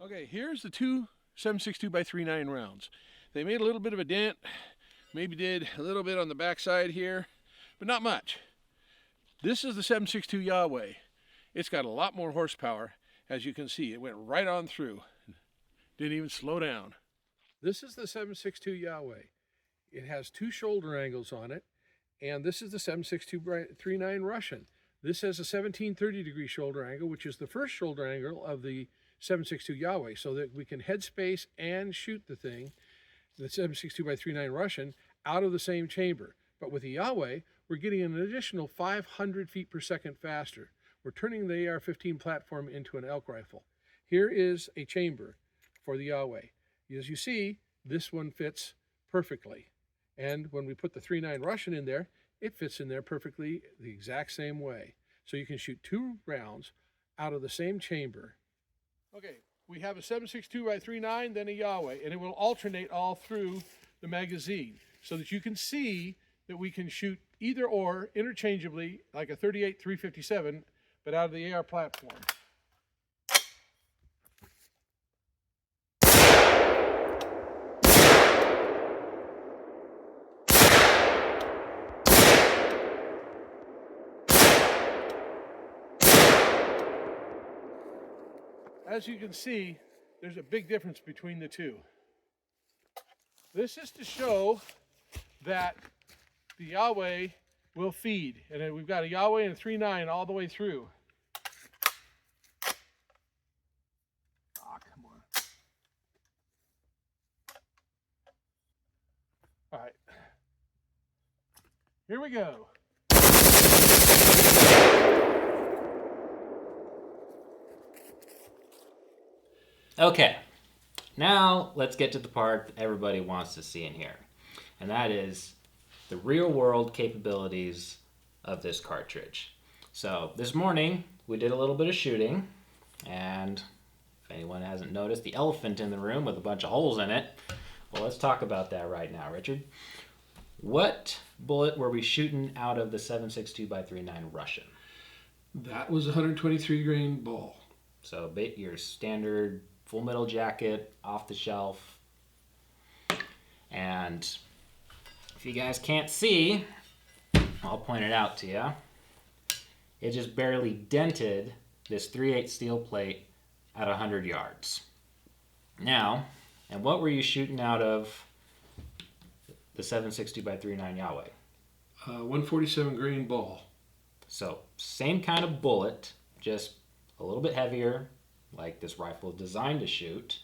Okay, here's the two 7.62 by 3.9 rounds. They made a little bit of a dent, maybe did a little bit on the backside here, but not much. This is the 7.62 Yahweh. It's got a lot more horsepower, as you can see. It went right on through, didn't even slow down. This is the 7.62 Yahweh. It has two shoulder angles on it, and this is the 7.62 by 3.9 Russian. This has a 1730 degree shoulder angle, which is the first shoulder angle of the 7.62 Yahweh, so that we can headspace and shoot the thing, the 7.62 by 3.9 Russian, out of the same chamber. But with the Yahweh, we're getting an additional 500 feet per second faster. We're turning the AR-15 platform into an elk rifle. Here is a chamber for the Yahweh. As you see, this one fits perfectly. And when we put the 3.9 Russian in there, it fits in there perfectly the exact same way. So you can shoot two rounds out of the same chamber. Okay, we have a 7.62 by 3.9, then a Yahweh, and it will alternate all through the magazine so that you can see that we can shoot either or interchangeably, like a 38-357, but out of the AR platform. As you can see, there's a big difference between the two. This is to show that the Yahweh will feed, and we've got a Yahweh and a 3.9 all the way through. Ah, come on. All right, here we go. Okay, now let's get to the part that everybody wants to see in here, and that is the real-world capabilities of this cartridge. So this morning we did a little bit of shooting, and if anyone hasn't noticed the elephant in the room with a bunch of holes in it, well, let's talk about that right now. Richard, what bullet were we shooting out of the 7.62 by 3.9 Russian? That was a 123 grain ball. So your standard full metal jacket, off the shelf. And if you guys can't see, I'll point it out to you. It just barely dented this 3/8 steel plate at 100 yards. Now, and what were you shooting out of the 7.62 by 3.9 Yahweh? 147 grain ball. So same kind of bullet, just a little bit heavier, like this rifle is designed to shoot.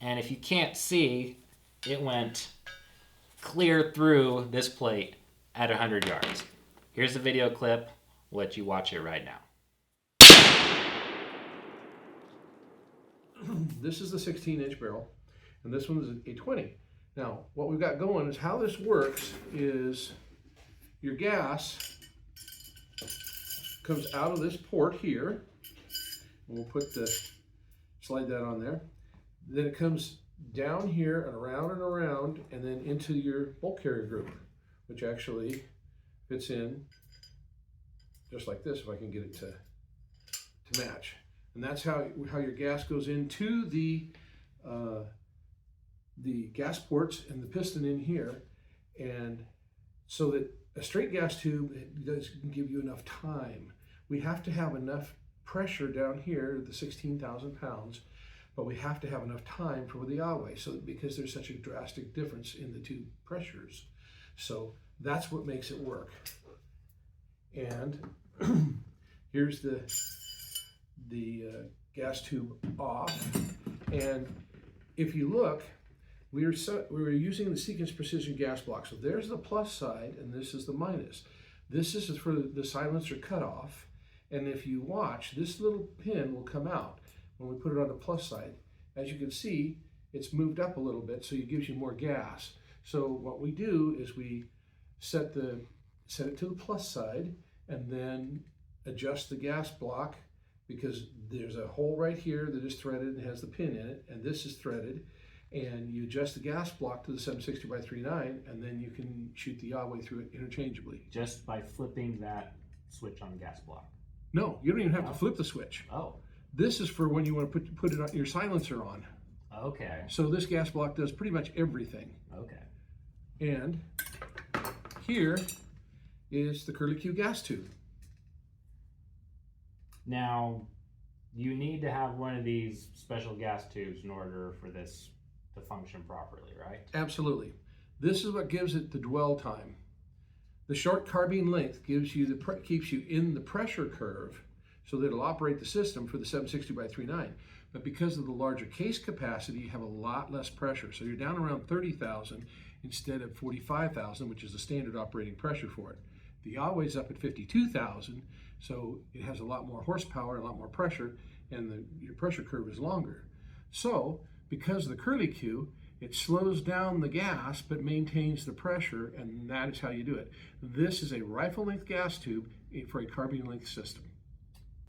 And if you can't see, it went clear through this plate at 100 yards. Here's the video clip. We'll let you watch it right now. This is the 16-inch barrel, and this one is a 20. Now, what we've got going is how this works is your gas comes out of this port here. We'll slide that on there. Then it comes down here and around, and then into your bolt carrier group, which actually fits in just like this, if I can get it to match. And that's how your gas goes into the gas ports and the piston in here, and so that a straight gas tube doesn't give you enough time. We have to have enough pressure down here, the 16,000 pounds, but we have to have enough time for the Yahweh, so because there's such a drastic difference in the two pressures. So that's what makes it work. And here's the gas tube off, and if you look, we were using the Sequence Precision gas block. So there's the plus side, and this is the minus. This is for the silencer cutoff, and if you watch, this little pin will come out when we put it on the plus side. As you can see, it's moved up a little bit, so it gives you more gas. So what we do is we set it to the plus side, and then adjust the gas block, because there's a hole right here that is threaded and has the pin in it, and this is threaded, and you adjust the gas block to the 7.60 by 3.9, and then you can shoot the Yahweh through it interchangeably. Just by flipping that switch on the gas block? No, you don't even have to flip the switch. Oh. This is for when you want to put it on, your silencer on. Okay. So this gas block does pretty much everything. Okay. And here is the curlicue gas tube. Now, you need to have one of these special gas tubes in order for this to function properly, right? Absolutely. This is what gives it the dwell time. The short carbine length gives you keeps you in the pressure curve so that it'll operate the system for the 760x39. But because of the larger case capacity, you have a lot less pressure. So you're down around 30,000 instead of 45,000, which is the standard operating pressure for it. The Yahweh's up at 52,000, so it has a lot more horsepower, a lot more pressure, and your pressure curve is longer. So because of the curlicue, it slows down the gas but maintains the pressure, and that is how you do it. This is a rifle length gas tube for a carbine length system.